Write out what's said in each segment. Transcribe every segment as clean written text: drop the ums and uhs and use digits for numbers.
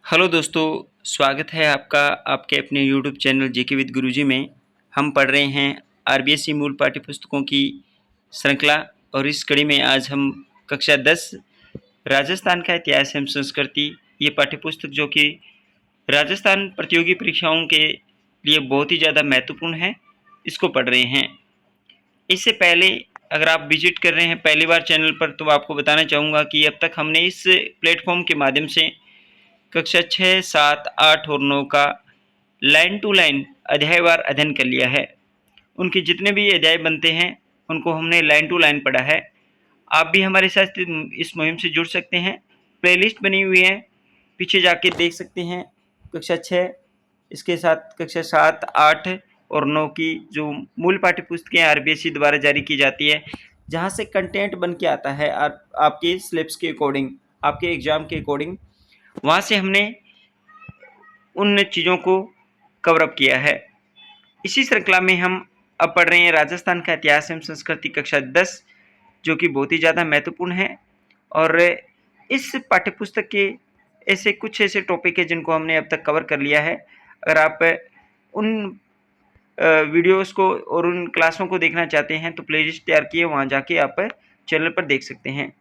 Hello दोस्तों, स्वागत है आपका आपके अपने यूट्यूब चैनल जेके विद गुरुजी में। हम पढ़ रहे हैं आरबीएसई मूल पाठ्यपुस्तकों की श्रृंखला और इस कड़ी में आज हम कक्षा 10 राजस्थान का इतिहास एवं संस्कृति ये पाठ्यपुस्तक जो कि राजस्थान प्रतियोगी परीक्षाओं के लिए बहुत ही ज़्यादा महत्वपूर्ण है, इसको पढ़ रहे हैं। इससे पहले अगर आप विजिट कर रहे हैं पहली बार चैनल पर तो आपको बताना चाहूँगा कि अब तक हमने इस प्लेटफॉर्म के माध्यम से कक्षा 6, 7, 8 और 9 का लाइन टू लाइन अध्यायवार अध्ययन कर लिया है। उनके जितने भी अध्याय बनते हैं उनको हमने लाइन टू लाइन पढ़ा है। आप भी हमारे साथ इस मुहिम से जुड़ सकते हैं। प्लेलिस्ट बनी हुई है, पीछे जाके देख सकते हैं। कक्षा 6, इसके साथ कक्षा 7, 8 और 9 की जो मूल पाठ्यपुस्तकें आरबीएसई द्वारा जारी की जाती है, जहाँ से कंटेंट बन के आता है आपके सिलेबस के अकॉर्डिंग, आपके एग्ज़ाम के अकॉर्डिंग, वहाँ से हमने उन चीज़ों को कवर अप किया है। इसी श्रृंखला में हम अब पढ़ रहे हैं राजस्थान का इतिहास एवं संस्कृति कक्षा 10, जो कि बहुत ही ज़्यादा महत्वपूर्ण है। और इस पाठ्यपुस्तक के कुछ ऐसे टॉपिक है जिनको हमने अब तक कवर कर लिया है। अगर आप उन वीडियोस को और उन क्लासों को देखना चाहते हैं तो प्लेलिस्ट तैयार की है, वहाँ जाके आप चैनल पर देख सकते हैं।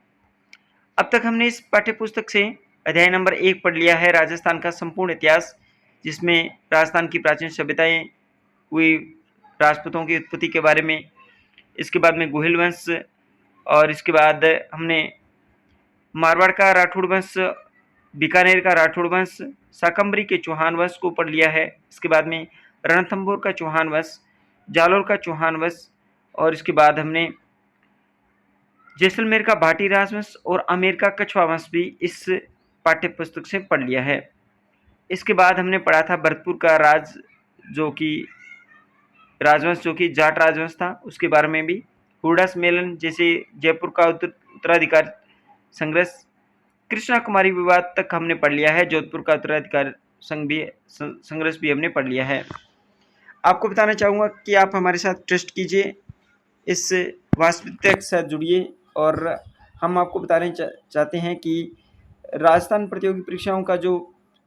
अब तक हमने इस पाठ्यपुस्तक से अध्याय नंबर 1 पढ़ लिया है, राजस्थान का संपूर्ण इतिहास, जिसमें राजस्थान की प्राचीन सभ्यताएं हुई, राजपूतों की उत्पत्ति के बारे में। इसके बाद में गोहिल वंश, और इसके बाद हमने मारवाड़ का राठौड़ वंश, बीकानेर का राठौड़ वंश, शाकंभरी के चौहान वंश को पढ़ लिया है। इसके बाद में रणथंभौर का चौहान वंश, जालोर का चौहान वंश, और इसके बाद हमने जैसलमेर का भाटी राजवंश और आमेर का कछवा वंश भी इस पाठ्यपुस्तक से पढ़ लिया है। इसके बाद हमने पढ़ा था भरतपुर का राजवंश जो कि जाट राजवंश था, उसके बारे में भी। हुड्डा सम्मेलन जैसे जयपुर का उत्तराधिकार संघर्ष, कृष्णा कुमारी विवाद तक हमने पढ़ लिया है। जोधपुर का उत्तराधिकार संघर्ष भी हमने पढ़ लिया है। आपको बताना चाहूँगा कि आप हमारे साथ ट्रस्ट कीजिए, इस वास्तविकता के साथ जुड़िए, और हम आपको बताने चाहते हैं कि राजस्थान प्रतियोगी परीक्षाओं का जो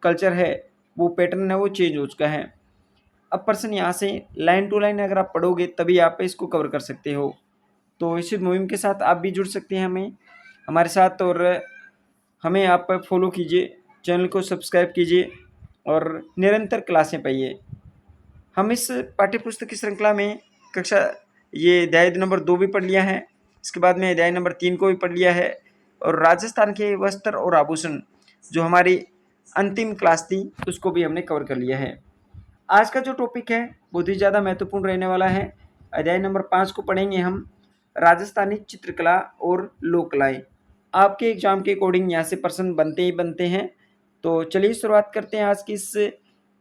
कल्चर है, वो पैटर्न है, वो चेंज हो चुका है। अब पर्सन यहाँ से लाइन टू लाइन अगर आप पढ़ोगे तभी आप इसको कवर कर सकते हो। तो इसी मुहिम के साथ आप भी जुड़ सकते हैं हमारे साथ, और हमें आप फॉलो कीजिए, चैनल को सब्सक्राइब कीजिए और निरंतर क्लासें पाइए। हम इस पाठ्यपुस्तक की श्रृंखला में ये अध्याय नंबर 2 भी पढ़ लिया है। इसके बाद में अध्याय नंबर 3 को भी पढ़ लिया है, और राजस्थान के वस्त्र और आभूषण जो हमारी अंतिम क्लास थी उसको भी हमने कवर कर लिया है। आज का जो टॉपिक है बहुत ही ज़्यादा महत्वपूर्ण रहने वाला है। अध्याय नंबर 5 को पढ़ेंगे हम, राजस्थानी चित्रकला और लोक कलाएँ। आपके एग्जाम के अकॉर्डिंग यहाँ से प्रश्न बनते ही बनते हैं। तो चलिए शुरुआत करते हैं आज की इस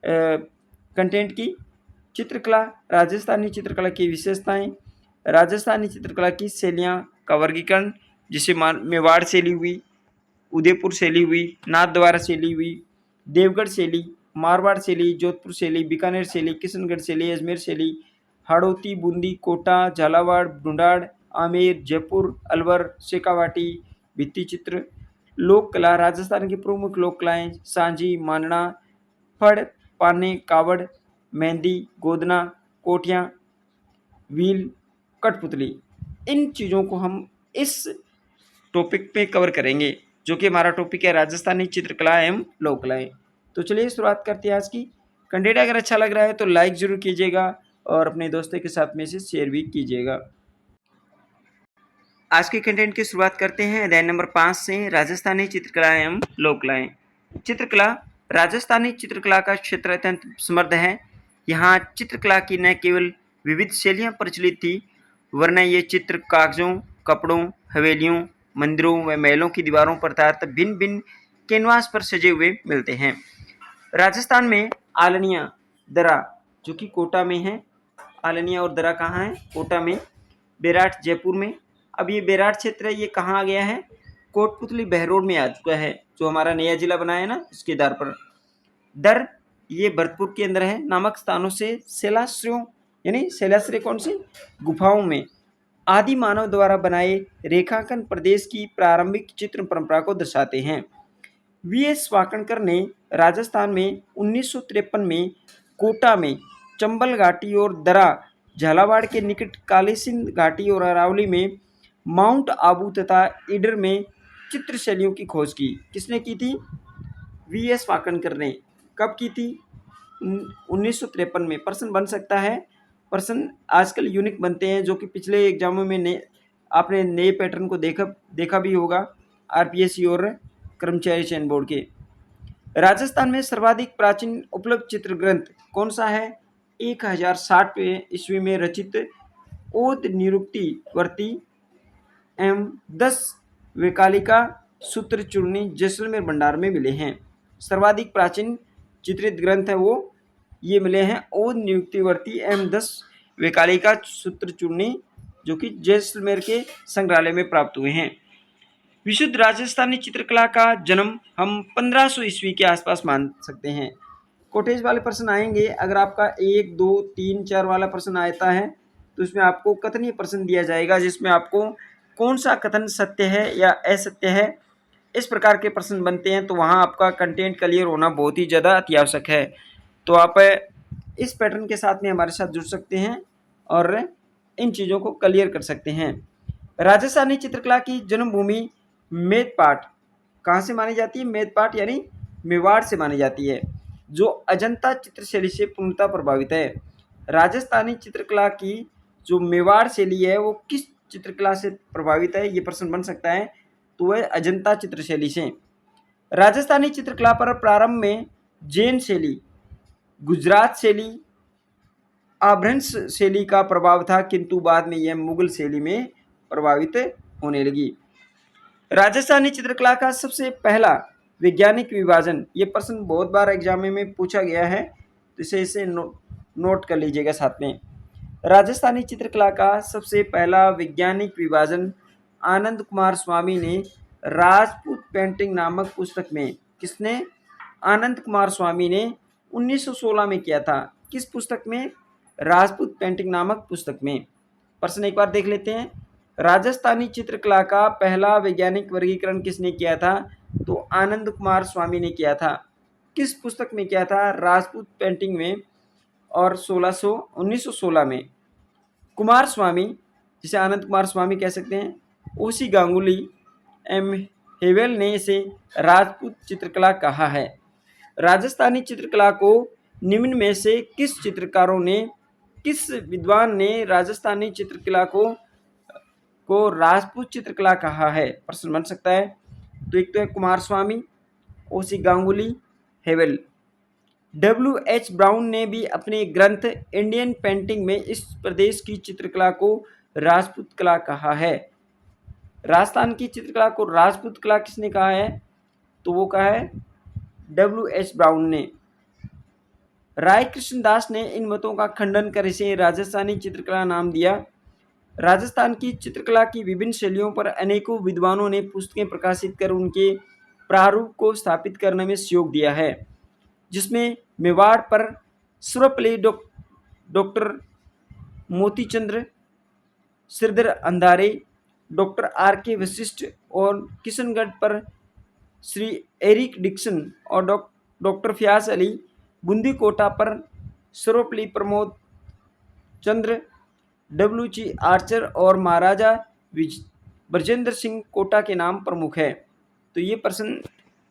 कंटेंट की। चित्रकला, राजस्थानी चित्रकला की विशेषताएं, राजस्थानी चित्रकला की शैलियाँ का वर्गीकरण, जिसे मेवाड़ शैली हुई, उदयपुर शैली हुई, नाथद्वारा शैली हुई, देवगढ़ शैली, मारवाड़ शैली, जोधपुर शैली, बीकानेर शैली, किशनगढ़ शैली, अजमेर शैली, हाड़ौती, बूंदी, कोटा, झालावाड़, ढूंढाड़, आमेर, जयपुर, अलवर, शेखावाटी, भित्ति चित्र। लोक कला, राजस्थान की प्रमुख लोक कलाएँ सांझी, मांडना, फड़, पाने, कावड़, मेहंदी, गोदना, कोठियाँ, व्हील, कठपुतली। इन चीज़ों को हम इस टॉपिक पे कवर करेंगे, जो कि हमारा टॉपिक है राजस्थानी चित्रकला एवं लोक कलाएँ। तो चलिए शुरुआत करते हैं आज की। कंटेंट अगर अच्छा लग रहा है तो लाइक ज़रूर कीजिएगा और अपने दोस्तों के साथ में इसे शेयर भी कीजिएगा। आज के कंटेंट की शुरुआत करते हैं अध्याय नंबर 5 से, राजस्थानी चित्रकला एवं लोक कलाएँ। चित्रकला, राजस्थानी चित्रकला का क्षेत्र अत्यंत समृद्ध है। यहाँ चित्रकला की न केवल विविध शैलियाँ प्रचलित थी, वरना ये चित्र कागजों, कपड़ों, हवेलियों, मंदिरों व महलों की दीवारों पर अर्थात भिन्न भिन्न कैनवास पर सजे हुए मिलते हैं। राजस्थान में आलनिया दरा, जो कि कोटा में है, आलनिया और दरा कहाँ है? कोटा में, बेराट जयपुर में। अब ये बेराट क्षेत्र है, ये कहाँ आ गया है? कोटपुतली बहरोड में आ चुका है, जो हमारा नया जिला बना है ना, इसके आधार पर। दर, ये भरतपुर के अंदर है। नामक स्थानों से शैलाश्रयों, यानी शैलाश्रय कौन सी? गुफाओं में आदि मानव द्वारा बनाए रेखांकन प्रदेश की प्रारंभिक चित्र परंपरा को दर्शाते हैं। वीएस वाकणकर ने राजस्थान में 1953 में कोटा में चंबल घाटी और दरा झालावाड़ के निकट कालीसिंध घाटी और अरावली में माउंट आबू तथा ईडर में चित्र शैलियों की खोज की। किसने की थी? वीएस वाकणकर ने। कब की थी? 1953 में। प्रश्न बन सकता है। प्रश्न आजकल यूनिक बनते हैं, जो कि पिछले एग्जामों में आपने नए पैटर्न को देखा भी होगा आरपीएससी और कर्मचारी चयन बोर्ड के। राजस्थान में सर्वाधिक प्राचीन उपलब्ध चित्र ग्रंथ कौन सा है? 1060 ईस्वी में रचित ओद निरुक्ति वर्ती एवं 10 वेकालिका सूत्र चूर्णी जैसलमेर भंडार में मिले हैं। सर्वाधिक प्राचीन चित्रित ग्रंथ है वो ये मिले हैं ओद निरुक्तिवर्ती एवं 10 वेकालिका सूत्र चूर्णी, जो कि जैसलमेर के संग्रहालय में प्राप्त हुए हैं। विशुद्ध राजस्थानी चित्रकला का जन्म हम 1500 ईस्वी के आसपास मान सकते हैं। कोटेज वाले प्रश्न आएंगे। अगर आपका 1, 2, 3, 4 वाला प्रश्न आता है तो उसमें आपको कथनीय प्रश्न दिया जाएगा, जिसमें आपको कौन सा कथन सत्य है या असत्य है, इस प्रकार के प्रश्न बनते हैं। तो वहाँ आपका कंटेंट क्लियर होना बहुत ही ज़्यादा अत्यावश्यक है। तो आप इस पैटर्न के साथ में हमारे साथ जुड़ सकते हैं और इन चीज़ों को क्लियर कर सकते हैं। राजस्थानी चित्रकला की जन्मभूमि मेदपाट कहाँ से मानी जाती है? मेदपाट यानी मेवाड़ से मानी जाती है, जो अजंता चित्रशैली से पूर्णतः प्रभावित है। राजस्थानी चित्रकला की जो मेवाड़ शैली है वो किस चित्रकला से प्रभावित है? ये प्रश्न बन सकता है। तो वह अजंता चित्रशैली से। राजस्थानी चित्रकला पर प्रारंभ में जैन शैली, गुजरात शैली, आभ्रंश शैली का प्रभाव था, किंतु बाद में यह मुगल शैली में प्रभावित होने लगी। राजस्थानी चित्रकला का सबसे पहला वैज्ञानिक विभाजन, ये प्रश्न बहुत बार एग्जाम में पूछा गया है, तो इसे नोट कर लीजिएगा साथ में। राजस्थानी चित्रकला का सबसे पहला वैज्ञानिक विभाजन आनंद कुमार स्वामी ने राजपूत पेंटिंग नामक पुस्तक में, किसने? आनंद कुमार स्वामी ने 1916 में किया था। किस पुस्तक में? राजपूत पेंटिंग नामक पुस्तक में। प्रश्न एक बार देख लेते हैं। राजस्थानी चित्रकला का पहला वैज्ञानिक वर्गीकरण किसने किया था? तो आनंद कुमार स्वामी ने किया था। किस पुस्तक में किया था? राजपूत पेंटिंग में, और 1916 में। कुमार स्वामी, जिसे आनंद कुमार स्वामी कह सकते हैं, ओसी गांगुली एम हेवेल ने इसे राजपूत चित्रकला कहा है। राजस्थानी चित्रकला को निम्न में से किस चित्रकारों ने, किस विद्वान ने राजस्थानी चित्रकला को राजपूत चित्रकला कहा है? प्रश्न बन सकता है। तो एक तो है कुमार स्वामी, ओसी गांगुली, हेवेल। W.H. ब्राउन ने भी अपने ग्रंथ इंडियन पेंटिंग में इस प्रदेश की चित्रकला को राजपूत कला कहा है। राजस्थान की चित्रकला को राजपूत कला किसने कहा है? तो वो कहा है W.H. ब्राउन ने। राय कृष्णदास ने इन मतों का खंडन कर इसे राजस्थानी चित्रकला नाम दिया। राजस्थान की चित्रकला की विभिन्न शैलियों पर अनेकों विद्वानों ने पुस्तकें प्रकाशित कर उनके प्रारूप को स्थापित करने में सहयोग दिया है, जिसमें मेवाड़ पर सर्वपल्ली डॉक्टर मोतीचंद्र, श्रीधर अंधारे, डॉक्टर R.K. वशिष्ठ और किशनगढ़ पर श्री एरिक डिक्सन और डॉक्टर फयाज अली, बूंदी कोटा पर सर्वपल्ली प्रमोद चंद्र, W.G. आर्चर और महाराजा ब्रजेंद्र सिंह कोटा के नाम प्रमुख है। तो ये प्रश्न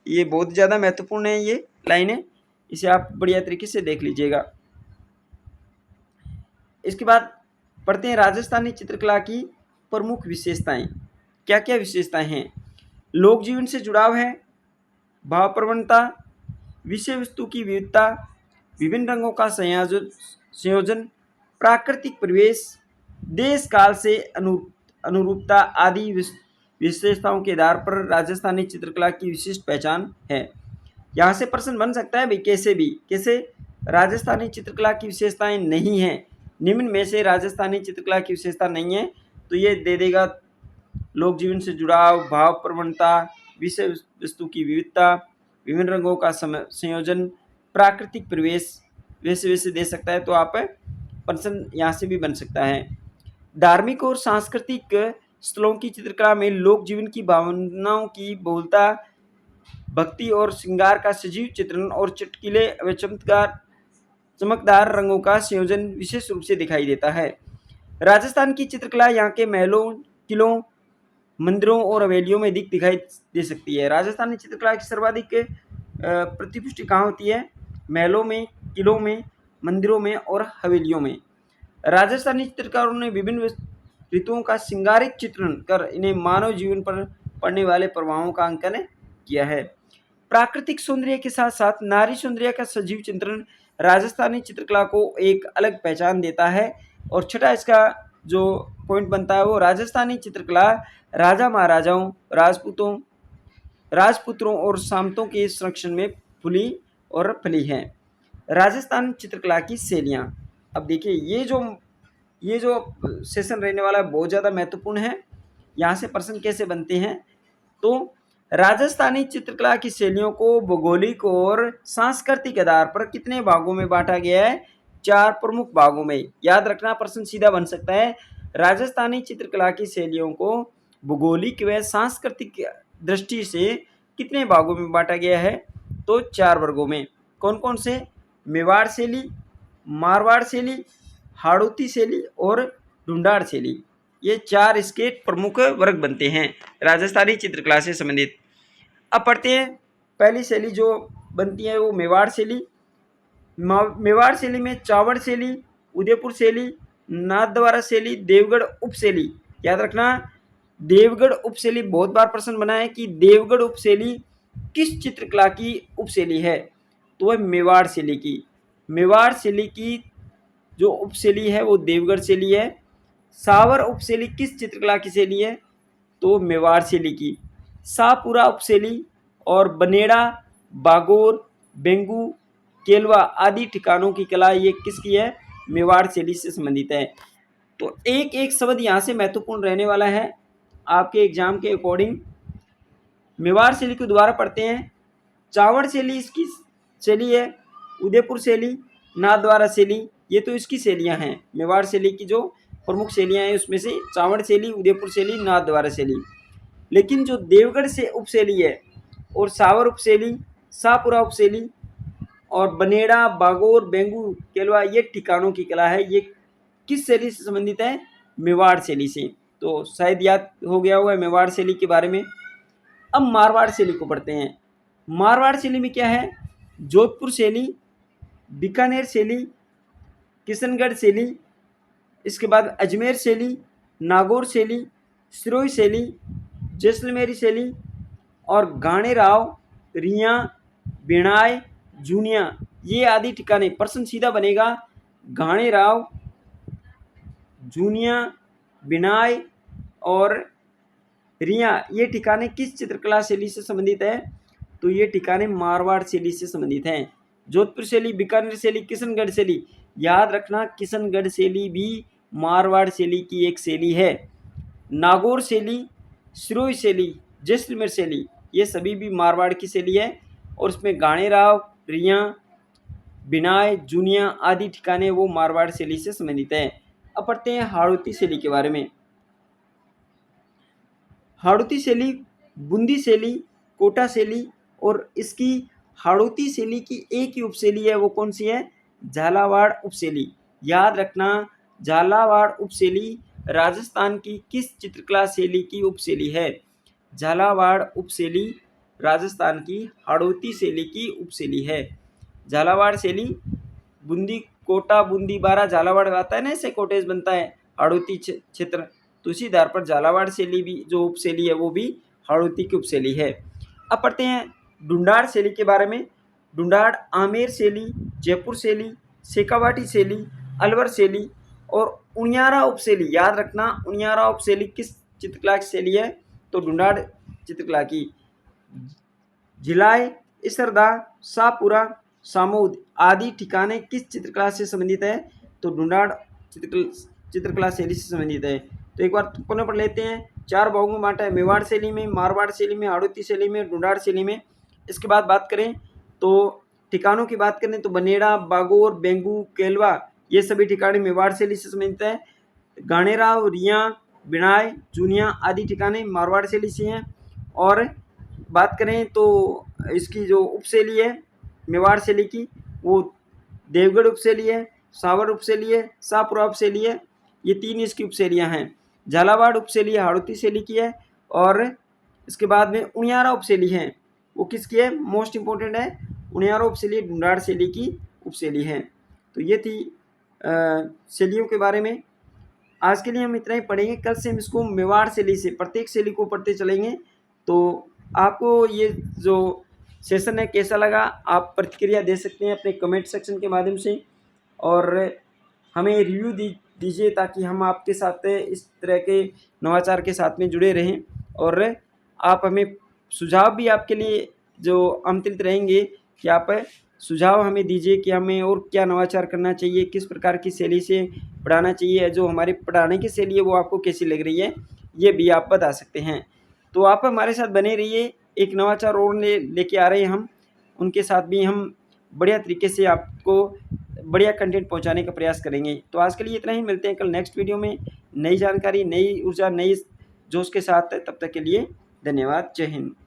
ये बहुत ज़्यादा महत्वपूर्ण है, ये लाइनें, इसे आप बढ़िया तरीके से देख लीजिएगा। इसके बाद पढ़ते हैं राजस्थानी चित्रकला की प्रमुख विशेषताएं। क्या क्या विशेषताएं हैं? लोक जीवन से जुड़ाव है, भाव प्रवणता, विषय वस्तु की विविधता, विभिन्न रंगों का संयोजन, प्राकृतिक परिवेश, देश काल से अनुरूपता आदि विशेषताओं के आधार पर राजस्थानी चित्रकला की विशिष्ट पहचान है। यहाँ से प्रश्न बन सकता है भाई कैसे भी, कैसे राजस्थानी चित्रकला की विशेषताएं नहीं हैं, निम्न में से राजस्थानी चित्रकला की विशेषता नहीं है, तो ये दे देगा लोक जीवन से जुड़ाव, भाव प्रवणता, विषय वस्तु की विविधता, विभिन्न रंगों का संयोजन, प्राकृतिक परिवेश, वैसे वैसे दे सकता है। तो आप प्रश्न यहाँ से भी बन सकता है। धार्मिक और सांस्कृतिक स्थलों की चित्रकला में लोक जीवन की भावनाओं की बहुलता भक्ति और श्रृंगार का सजीव चित्रण और चटकीले व चमकदार रंगों का संयोजन विशेष रूप से दिखाई देता है। राजस्थान की चित्रकला यहाँ के महलों, किलों, मंदिरों और हवेलियों में दिखाई दे सकती है। राजस्थानी चित्रकला की सर्वाधिक प्रतिपुष्टि कहाँ होती है? महलों में, किलों में, मंदिरों में और हवेलियों में। राजस्थानी चित्रकारों ने विभिन्न ऋतुओं का श्रृंगारिक चित्रण कर इन्हें मानव जीवन पर पड़ने वाले प्रभावों का अंकन किया है। प्राकृतिक सौंदर्य के साथ साथ नारी सौंदर्य का सजीव चित्रण राजस्थानी चित्रकला को एक अलग पहचान देता है। और छठा इसका जो पॉइंट बनता है वो राजस्थानी चित्रकला राजा महाराजाओं, राजपुत्रों और सामंतों के संरक्षण में फूली और फली है। राजस्थान चित्रकला की शैलियाँ। अब देखिए ये जो सेशन रहने वाला है बहुत ज़्यादा महत्वपूर्ण है। यहाँ से प्रश्न कैसे बनते हैं? तो राजस्थानी चित्रकला की शैलियों को भौगोलिक और सांस्कृतिक आधार पर कितने भागों में बांटा गया है? 4 प्रमुख भागों में। याद रखना, प्रश्न सीधा बन सकता है। राजस्थानी चित्रकला की शैलियों को भौगोलिक व सांस्कृतिक दृष्टि से कितने भागों में बांटा गया है? तो 4 वर्गों में। कौन कौन से? मेवाड़ शैली, मारवाड़ शैली, हाड़ौती शैली और ढूंढाड़ शैली। ये 4 इसके प्रमुख वर्ग बनते हैं राजस्थानी चित्रकला से संबंधित। अब पढ़ते हैं पहली शैली जो बनती है वो मेवाड़ शैली। मेवाड़ शैली में चावड़ शैली, उदयपुर शैली, नाथद्वारा शैली, देवगढ़ उपशैली। याद रखना, देवगढ़ उपशैली बहुत बार प्रश्न बना है कि देवगढ़ उपशैली किस चित्रकला की उपशैली है? तो वह मेवाड़ शैली की। मेवाड़ शैली की जो उपशैली है वो देवगढ़ शैली है। सावर उपशैली किस चित्रकला की शैली है? तो मेवाड़ शैली की। शाहपुरा उपशैली और बनेड़ा, बागोर, बेंगू, केलवा आदि ठिकानों की कला ये किसकी है? मेवाड़ शैली से संबंधित है। तो एक एक शब्द यहाँ से महत्वपूर्ण रहने वाला है आपके एग्जाम के अकॉर्डिंग। मेवाड़ शैली को दोबारा पढ़ते हैं। चावड़ शैली इसकी शैली है, उदयपुर शैली, नाथद्वारा शैली, ये तो इसकी शैलियाँ हैं। मेवाड़ शैली की जो प्रमुख शैलियाँ हैं उसमें से चावड़ शैली, उदयपुर शैली, नाथद्वारा शैली। लेकिन जो देवगढ़ से उपशैली है और सावर उपशैली, शाहपुरा उपशैली और बनेड़ा, बागोर, बेंगू, केलवा ये ठिकानों की कला है, ये किस शैली से संबंधित है? मेवाड़ शैली से। तो शायद याद हो गया होगा मेवाड़ शैली के बारे में। अब मारवाड़ शैली को पढ़ते हैं। मारवाड़ शैली में क्या है? जोधपुर शैली, बीकानेर शैली, किशनगढ़ शैली, इसके बाद अजमेर शैली, नागौर शैली, सिरोही शैली, जैसलमेरी शैली और गाणेराव, रियाँ, बिणाई, जूनिया ये आदि ठिकाने। प्रश्न सीधा बनेगा, गाणेराव, जूनिया, बिणाई और रियाँ ये ठिकाने किस चित्रकला शैली से संबंधित है? तो ये ठिकाने मारवाड़ शैली से संबंधित हैं। जोधपुर शैली, बीकानेर शैली, किशनगढ़ शैली। याद रखना, किशनगढ़ शैली भी मारवाड़ शैली की एक शैली है। नागौर शैली, सिरोही शैली, जैसलमेर शैली ये सभी भी मारवाड़ की शैली है और इसमें गाणेराव, रियाँ, बिनाय, जूनिया आदि ठिकाने वो मारवाड़ शैली से संबंधित हैं। अब पढ़ते हैं हाड़ौती शैली के बारे में। हाड़ौती शैली बूंदी शैली, कोटा शैली और इसकी हाड़ौती शैली की एक ही उपशैली है, वो कौन सी है? झालावाड़ उपशैली। याद रखना, झालावाड़ उपशैली राजस्थान की किस चित्रकला शैली की उपशैली है? झालावाड़ उपशैली राजस्थान की हाड़ौती शैली की उपशैली है। झालावाड़ शैली बूंदी, कोटा, बूंदी, बारा, झालावाड़ आता है ना, इससे कोटेज बनता है हाड़ौती क्षेत्र। तो इसी आधार पर झालावाड़ शैली भी जो उपशैली है वो भी हाड़ौती की उपशैली है। अब पढ़ते हैं ढूंढाड़ शैली के बारे में। ढूंढाड़ आमेर शैली, जयपुर शैली, शेखावाटी शैली, अलवर शैली और उनियारा उपशैली। याद रखना, उनियारा उपशैली किस चित्रकला की शैली है? तो ढूंढाड़ चित्रकला की। जिलाय, इसरदा, शाहपुरा, सामोद आदि ठिकाने किस चित्रकला से संबंधित है? तो ढूंढाड़ चित्रकला शैली से संबंधित है। तो एक बार पुनः पढ़ लेते हैं। 4 भागों में बांटा है, मेवाड़ शैली में, मारवाड़ शैली में, हाड़ौती शैली में, ढूंढाड़ शैली में। इसके बाद बात करें तो ठिकानों की बात करें तो बनेड़ा, बागोर, बेंगू, केलवा ये सभी ठिकाने मेवाड़ शैली से संबंधित है। गाणेराव, रियाँ, बिणाई, जूनिया आदि ठिकाने मारवाड़ शैली से हैं। और बात करें तो इसकी जो उपशैली है मेवाड़ शैली की, वो देवगढ़ उपशैली है, सावर उपशैली है, शाहपुरा उपशैली है। ये 3 इसकी उपशैलियाँ हैं। झालावाड़ उपशैली हाड़ौती शैली की है और इसके बाद में उनियारा उपशैली है, वो किसकी है, मोस्ट इंपॉर्टेंट है, उनियारा उपशैली ढूंढाड़ शैली की उपशैली है। तो ये थी शैलियों के बारे में। आज के लिए हम इतना ही पढ़ेंगे, कल से हम इसको मेवाड़ शैली से प्रत्येक शैली को पढ़ते चलेंगे। तो आपको ये जो सेशन है कैसा लगा, आप प्रतिक्रिया दे सकते हैं अपने कमेंट सेक्शन के माध्यम से, और हमें रिव्यू दीजिए ताकि हम आपके साथ इस तरह के नवाचार के साथ में जुड़े रहें। और आप हमें सुझाव भी आपके लिए जो आमंत्रित रहेंगे कि आप सुझाव हमें दीजिए कि हमें और क्या नवाचार करना चाहिए, किस प्रकार की शैली से पढ़ाना चाहिए, जो हमारी पढ़ाने की शैली है वो आपको कैसी लग रही है, ये भी आप बता सकते हैं। तो आप हमारे साथ बने रहिए, एक नवाचार और लेके आ रहे हैं हम, उनके साथ भी हम बढ़िया तरीके से आपको बढ़िया कंटेंट पहुंचाने का प्रयास करेंगे। तो आज के लिए इतना ही, मिलते हैं कल नेक्स्ट वीडियो में नई जानकारी, नई ऊर्जा, नई जोश के साथ। तब तक के लिए धन्यवाद। जय हिंद।